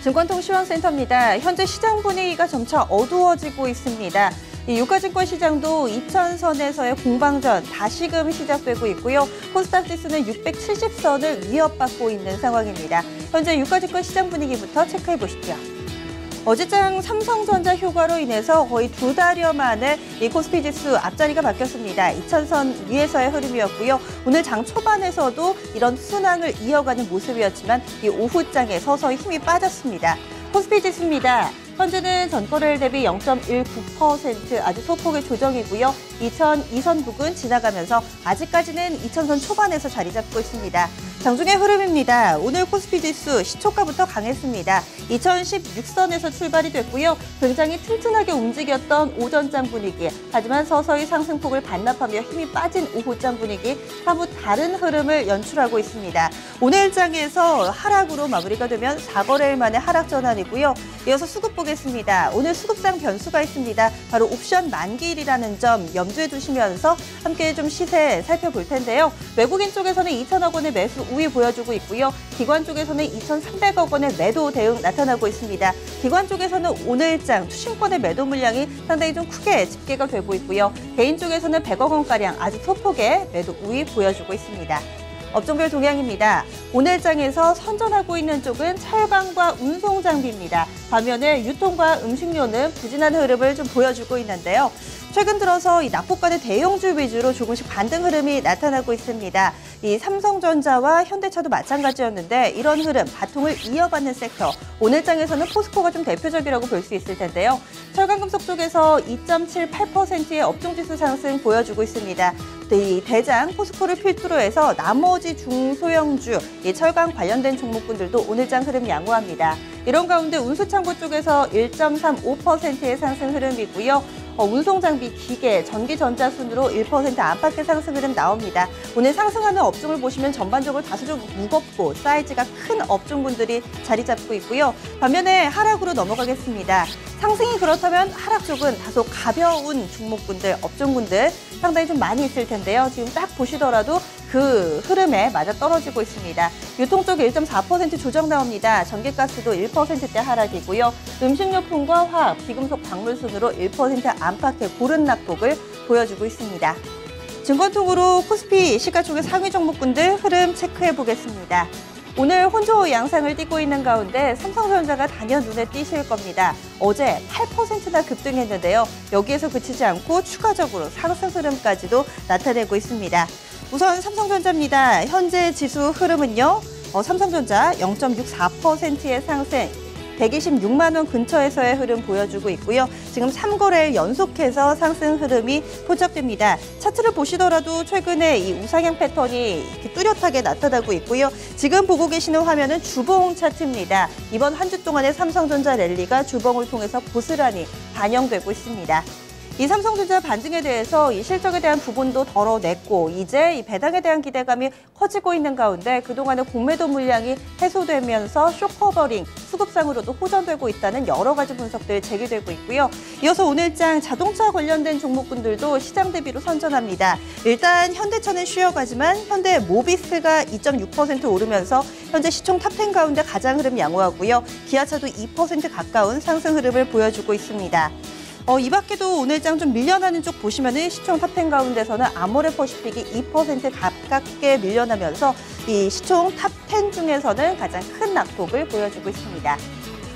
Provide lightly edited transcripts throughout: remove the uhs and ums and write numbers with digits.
증권통시황센터입니다. 현재 시장 분위기가 점차 어두워지고 있습니다. 이 유가증권 시장도 2000선에서의 공방전 다시금 시작되고 있고요. 코스닥 지수는 670선을 위협받고 있는 상황입니다. 현재 유가증권 시장 분위기부터 체크해 보시죠. 어제장 삼성전자 효과로 인해서 거의 2달여 만에 이 코스피 지수 앞자리가 바뀌었습니다. 2000선 위에서의 흐름이었고요. 오늘 장 초반에서도 이런 순항을 이어가는 모습이었지만 이 오후장에 서서히 힘이 빠졌습니다. 코스피 지수입니다. 현재는 전거래일 대비 0.19% 아주 소폭의 조정이고요. 2002선 부근 지나가면서 아직까지는 2000선 초반에서 자리 잡고 있습니다. 장중의 흐름입니다. 오늘 코스피 지수 시초가부터 강했습니다. 2016선에서 출발이 됐고요. 굉장히 튼튼하게 움직였던 오전장 분위기. 하지만 서서히 상승폭을 반납하며 힘이 빠진 오후장 분위기. 사뭇 다른 흐름을 연출하고 있습니다. 오늘 장에서 하락으로 마무리가 되면 4거래일 만에 하락 전환이고요. 이어서 수급 보겠습니다. 오늘 수급상 변수가 있습니다. 바로 옵션 만기일이라는 점 염두에 두시면서 함께 좀 시세 살펴볼 텐데요. 외국인 쪽에서는 2천억 원의 매수 우위 보여주고 있고요. 기관 쪽에서는 2,300억 원의 매도 대응 나타나고 있습니다. 기관 쪽에서는 오늘장 투신권의 매도 물량이 상당히 좀 크게 집계가 되고 있고요. 개인 쪽에서는 100억 원가량 아주 소폭의 매도 우위 보여주고 있습니다. 업종별 동향입니다. 오늘장에서 선전하고 있는 쪽은 철강과 운송 장비입니다. 반면에 유통과 음식료는 부진한 흐름을 좀 보여주고 있는데요. 최근 들어서 이 납폭 간의 대형주 위주로 조금씩 반등 흐름이 나타나고 있습니다. 이 삼성전자와 현대차도 마찬가지였는데 이런 흐름, 바통을 이어받는 섹터. 오늘장에서는 포스코가 좀 대표적이라고 볼 수 있을 텐데요. 철강금속 쪽에서 2.78%의 업종지수 상승 보여주고 있습니다. 이 대장 포스코를 필두로 해서 나머지 중소형주, 이 철강 관련된 종목군들도 오늘장 흐름 양호합니다. 이런 가운데 운수창고 쪽에서 1.35%의 상승 흐름이고요. 운송장비, 기계, 전기전자 순으로 1% 안팎의 상승 흐름 나옵니다. 오늘 상승하는 업종을 보시면 전반적으로 다소 좀 무겁고 사이즈가 큰 업종군들이 자리 잡고 있고요. 반면에 하락으로 넘어가겠습니다. 상승이 그렇다면 하락 쪽은 다소 가벼운 종목군들, 업종군들 상당히 좀 많이 있을 텐데요. 지금 딱 보시더라도 그 흐름에 맞아 떨어지고 있습니다. 유통 쪽 1.4% 조정 나옵니다. 전기가스도 1%대 하락이고요. 음식료품과 화학, 비금속, 광물 순으로 1% 안팎의 고른 낙폭을 보여주고 있습니다. 증권통으로 코스피 시가총액 상위 종목군들 흐름 체크해 보겠습니다. 오늘 혼조 양상을 띠고 있는 가운데 삼성전자가 단연 눈에 띄실 겁니다. 어제 8%나 급등했는데요. 여기에서 그치지 않고 추가적으로 상승 흐름까지도 나타내고 있습니다. 우선 삼성전자입니다. 현재 지수 흐름은요. 삼성전자 0.64%의 상승, 126만 원 근처에서의 흐름 보여주고 있고요. 지금 3거래일 연속해서 상승 흐름이 포착됩니다. 차트를 보시더라도 최근에 이 우상향 패턴이 이렇게 뚜렷하게 나타나고 있고요. 지금 보고 계시는 화면은 주봉 차트입니다. 이번 한 주 동안의 삼성전자 랠리가 주봉을 통해서 고스란히 반영되고 있습니다. 이 삼성전자 반등에 대해서 이 실적에 대한 부분도 덜어냈고 이제 이 배당에 대한 기대감이 커지고 있는 가운데 그동안의 공매도 물량이 해소되면서 쇼커버링, 수급상으로도 호전되고 있다는 여러 가지 분석들 제기되고 있고요. 이어서 오늘장 자동차 관련된 종목군들도 시장 대비로 선전합니다. 일단 현대차는 쉬어가지만 현대 모비스가 2.6% 오르면서 현재 시총 탑10 가운데 가장 흐름 양호하고요. 기아차도 2% 가까운 상승 흐름을 보여주고 있습니다. 이 밖에도 오늘장 좀 밀려나는 쪽 보시면은 시총 탑10 가운데서는 아모레퍼시픽이 2% 가깝게 밀려나면서 이 시총 탑10 중에서는 가장 큰 낙폭을 보여주고 있습니다.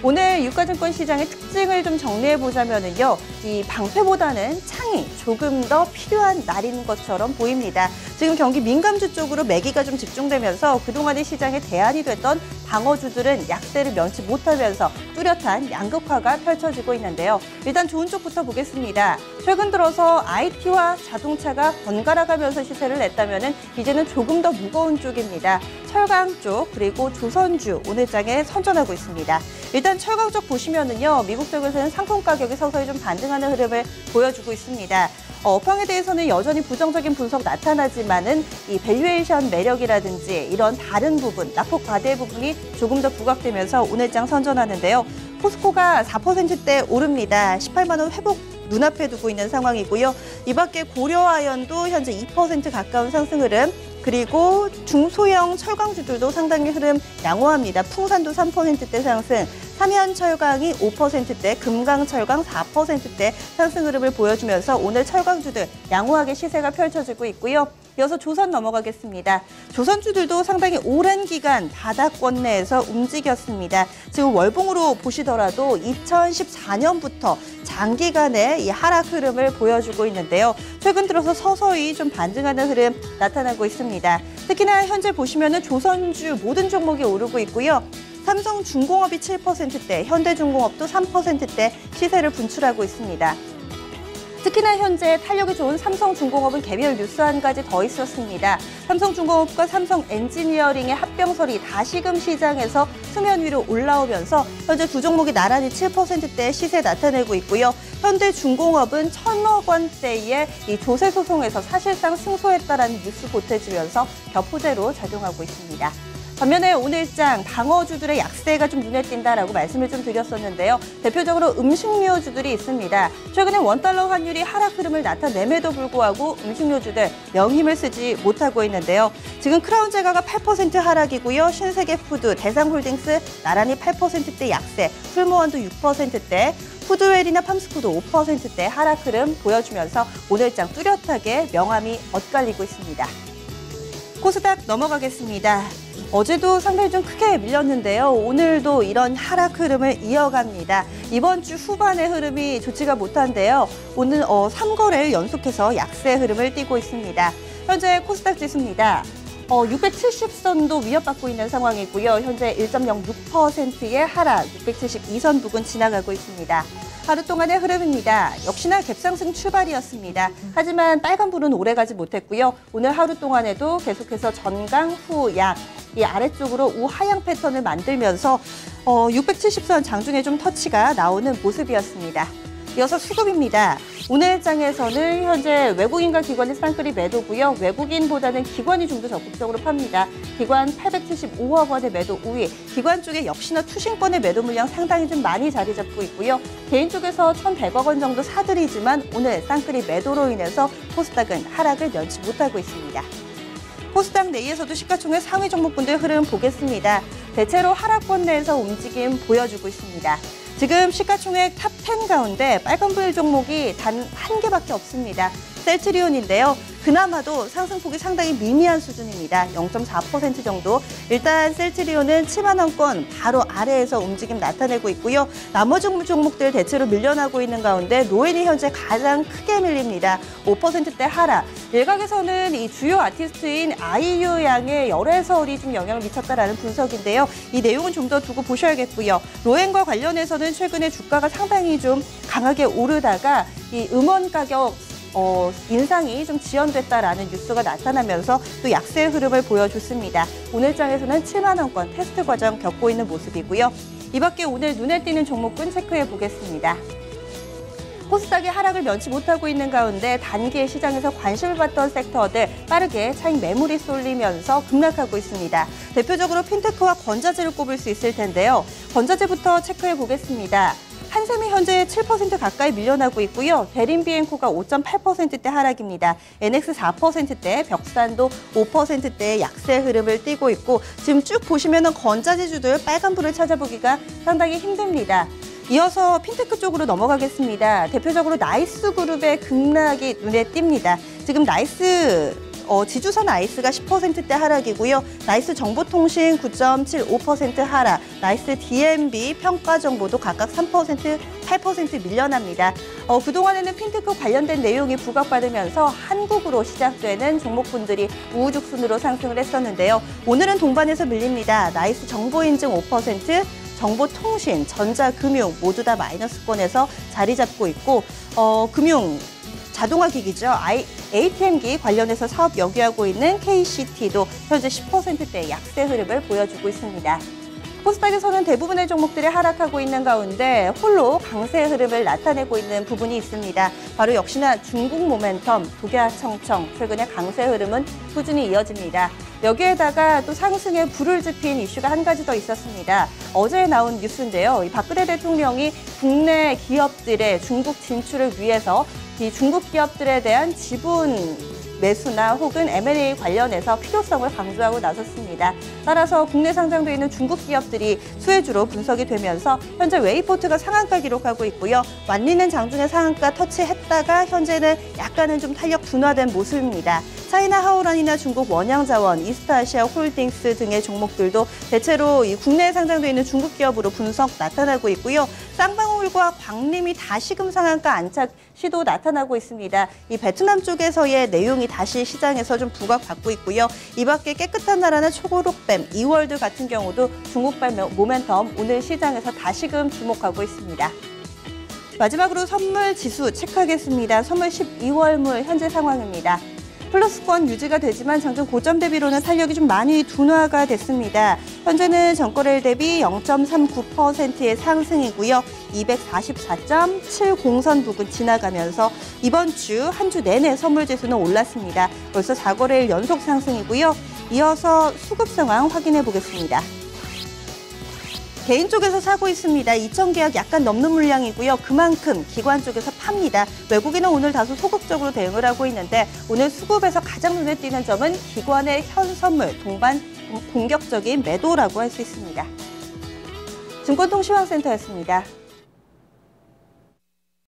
오늘 유가증권 시장의 특징을 좀 정리해보자면요. 이 방패보다는 창이 조금 더 필요한 날인 것처럼 보입니다. 지금 경기 민감주 쪽으로 매기가 좀 집중되면서 그동안의 시장에 대안이 됐던 방어주들은 약세를 면치 못하면서 뚜렷한 양극화가 펼쳐지고 있는데요. 일단 좋은 쪽부터 보겠습니다. 최근 들어서 IT와 자동차가 번갈아 가면서 시세를 냈다면 이제는 조금 더 무거운 쪽입니다. 철강 쪽 그리고 조선주 오늘장에 선전하고 있습니다. 일단 철강 쪽 보시면은요. 미국 쪽에서는 상품 가격이 서서히 좀 반등하는 흐름을 보여주고 있습니다. 업황에 대해서는 여전히 부정적인 분석 나타나지만은 이 밸류에이션 매력이라든지 이런 다른 부분, 낙폭 과대 부분이 조금 더 부각되면서 오늘장 선전하는데요. 포스코가 4%대 오릅니다. 18만 원 회복 눈앞에 두고 있는 상황이고요. 이 밖에 고려아연도 현재 2% 가까운 상승 흐름, 그리고 중소형 철강주들도 상당히 흐름 양호합니다. 풍산도 3%대 상승, 삼현철강이 5%대, 금강철강 4%대 상승 흐름을 보여주면서 오늘 철강주들 양호하게 시세가 펼쳐지고 있고요. 이어서 조선 넘어가겠습니다. 조선주들도 상당히 오랜 기간 바닥권 내에서 움직였습니다. 지금 월봉으로 보시더라도 2014년부터 장기간의 이 하락 흐름을 보여주고 있는데요. 최근 들어서 서서히 좀 반등하는 흐름 나타나고 있습니다. 특히나 현재 보시면은 조선주 모든 종목이 오르고 있고요. 삼성중공업이 7%대, 현대중공업도 3%대 시세를 분출하고 있습니다. 특히나 현재 탄력이 좋은 삼성중공업은 개별 뉴스 한 가지 더 있었습니다. 삼성중공업과 삼성엔지니어링의 합병설이 다시금 시장에서 수면 위로 올라오면서 현재 두 종목이 나란히 7%대 시세 나타내고 있고요. 현대중공업은 1,000억 원대의 이 조세 소송에서 사실상 승소했다라는 뉴스 보태지면서 격호제로 작용하고 있습니다. 반면에 오늘장 방어주들의 약세가 좀 눈에 띈다라고 말씀을 좀 드렸었는데요. 대표적으로 음식료주들이 있습니다. 최근에 원달러 환율이 하락 흐름을 나타냄에도 불구하고 음식료주들 명힘을 쓰지 못하고 있는데요. 지금 크라운 제과가 8% 하락이고요. 신세계푸드, 대상홀딩스 나란히 8%대 약세, 풀무원도 6%대, 푸드웰이나 팜스코도 5%대 하락 흐름 보여주면서 오늘장 뚜렷하게 명암이 엇갈리고 있습니다. 코스닥 넘어가겠습니다. 어제도 상당히 좀 크게 밀렸는데요. 오늘도 이런 하락 흐름을 이어갑니다. 이번 주 후반의 흐름이 좋지가 못한데요. 오늘 3거래일 연속해서 약세 흐름을 띠고 있습니다. 현재 코스닥 지수입니다. 670선도 위협받고 있는 상황이고요. 현재 1.06%의 하락, 672선 부근 지나가고 있습니다. 하루 동안의 흐름입니다. 역시나 갭상승 출발이었습니다. 하지만 빨간불은 오래가지 못했고요. 오늘 하루 동안에도 계속해서 전강 후약, 이 아래쪽으로 우하향 패턴을 만들면서 670선 장중에 좀 터치가 나오는 모습이었습니다. 이어서 수급입니다. 오늘 장에서는 현재 외국인과 기관의 쌍끌이 매도고요. 외국인보다는 기관이 좀 더 적극적으로 팝니다. 기관 875억 원의 매도 우위, 기관 쪽에 역시나 투신권의 매도 물량 상당히 좀 많이 자리 잡고 있고요. 개인 쪽에서 1,100억 원 정도 사들이지만 오늘 쌍끌이 매도로 인해서 코스닥은 하락을 면치 못하고 있습니다. 코스닥 내에서도 시가총액 상위 종목분들 흐름 보겠습니다. 대체로 하락권 내에서 움직임 보여주고 있습니다. 지금 시가총액 탑10 가운데 빨간불 종목이 단 한 개밖에 없습니다. 셀트리온인데요. 그나마도 상승폭이 상당히 미미한 수준입니다. 0.4% 정도. 일단 셀트리온은 7만 원권 바로 아래에서 움직임 나타내고 있고요. 나머지 종목들 대체로 밀려나고 있는 가운데 노엔이 현재 가장 크게 밀립니다. 5%대 하락. 일각에서는 이 주요 아티스트인 아이유 양의 열애설이 좀 영향을 미쳤다라는 분석인데요. 이 내용은 좀 더 두고 보셔야겠고요. 로엔과 관련해서는 최근에 주가가 상당히 좀 강하게 오르다가 이 음원 가격 인상이 좀 지연됐다라는 뉴스가 나타나면서 또 약세의 흐름을 보여줬습니다. 오늘 장에서는 7만 원권 테스트 과정 겪고 있는 모습이고요. 이 밖에 오늘 눈에 띄는 종목군 체크해 보겠습니다. 코스닥이 하락을 면치 못하고 있는 가운데 단기 시장에서 관심을 받던 섹터들 빠르게 차익 매물이 쏠리면서 급락하고 있습니다. 대표적으로 핀테크와 건자재를 꼽을 수 있을 텐데요. 건자재부터 체크해 보겠습니다. 한샘이 현재 7% 가까이 밀려나고 있고요. 대림비엔코가 5.8%대 하락입니다. NX 4%대, 벽산도 5%대의 약세 흐름을 띠고 있고 지금 쭉 보시면 건자재주들 빨간불을 찾아보기가 상당히 힘듭니다. 이어서 핀테크 쪽으로 넘어가겠습니다. 대표적으로 나이스그룹의 급락이 눈에 띕니다. 지금 지주선 나이스가 10%대 하락이고요. 나이스 정보통신 9.75% 하락, 나이스 DMB 평가정보도 각각 3%, 8% 밀려납니다. 그동안에는 핀테크 관련된 내용이 부각받으면서 한국으로 시작되는 종목군들이 우후죽순으로 상승을 했었는데요. 오늘은 동반해서 밀립니다. 나이스 정보인증 5%, 정보통신, 전자금융 모두 다 마이너스권에서 자리 잡고 있고 금융, 자동화기기죠. ATM기 관련해서 사업 영위하고 있는 KCT도 현재 10%대의 약세 흐름을 보여주고 있습니다. 코스닥에서는 대부분의 종목들이 하락하고 있는 가운데 홀로 강세 흐름을 나타내고 있는 부분이 있습니다. 바로 역시나 중국 모멘텀, 독야청청, 최근의 강세 흐름은 꾸준히 이어집니다. 여기에다가 또 상승에 불을 지핀 이슈가 한 가지 더 있었습니다. 어제 나온 뉴스인데요. 이 박근혜 대통령이 국내 기업들의 중국 진출을 위해서 이 중국 기업들에 대한 지분 매수나 혹은 M&A 관련해서 필요성을 강조하고 나섰습니다. 따라서 국내 상장돼 있는 중국 기업들이 수혜주로 분석이 되면서 현재 웨이포트가 상한가 기록하고 있고요. 완리는 장중에 상한가 터치했다가 현재는 약간은 좀 탄력 둔화된 모습입니다. 차이나 하오란이나 중국 원양자원, 이스타아시아 홀딩스 등의 종목들도 대체로 이 국내에 상장돼 있는 중국 기업으로 분석 나타나고 있고요. 쌍방울과 광림이 다시금 상한가 안착 시도 나타나고 있습니다. 이 베트남 쪽에서의 내용이 다시 시장에서 좀 부각받고 있고요. 이 밖에 깨끗한 나라나 초고록뱀, 이월드 같은 경우도 중국발 모멘텀 오늘 시장에서 다시금 주목하고 있습니다. 마지막으로 선물 지수 체크하겠습니다. 선물 12월물 현재 상황입니다. 플러스권 유지가 되지만 장중 고점 대비로는 탄력이 좀 많이 둔화가 됐습니다. 현재는 전거래일 대비 0.39%의 상승이고요. 244.70선 부근 지나가면서 이번 주 한 주 내내 선물 지수는 올랐습니다. 벌써 4거래일 연속 상승이고요. 이어서 수급 상황 확인해 보겠습니다. 개인 쪽에서 사고 있습니다. 2,000계약 약간 넘는 물량이고요. 그만큼 기관 쪽에서 팝니다. 외국인은 오늘 다소 소극적으로 대응을 하고 있는데 오늘 수급에서 가장 눈에 띄는 점은 기관의 현선물, 동반 공격적인 매도라고 할 수 있습니다. 증권통신망센터였습니다.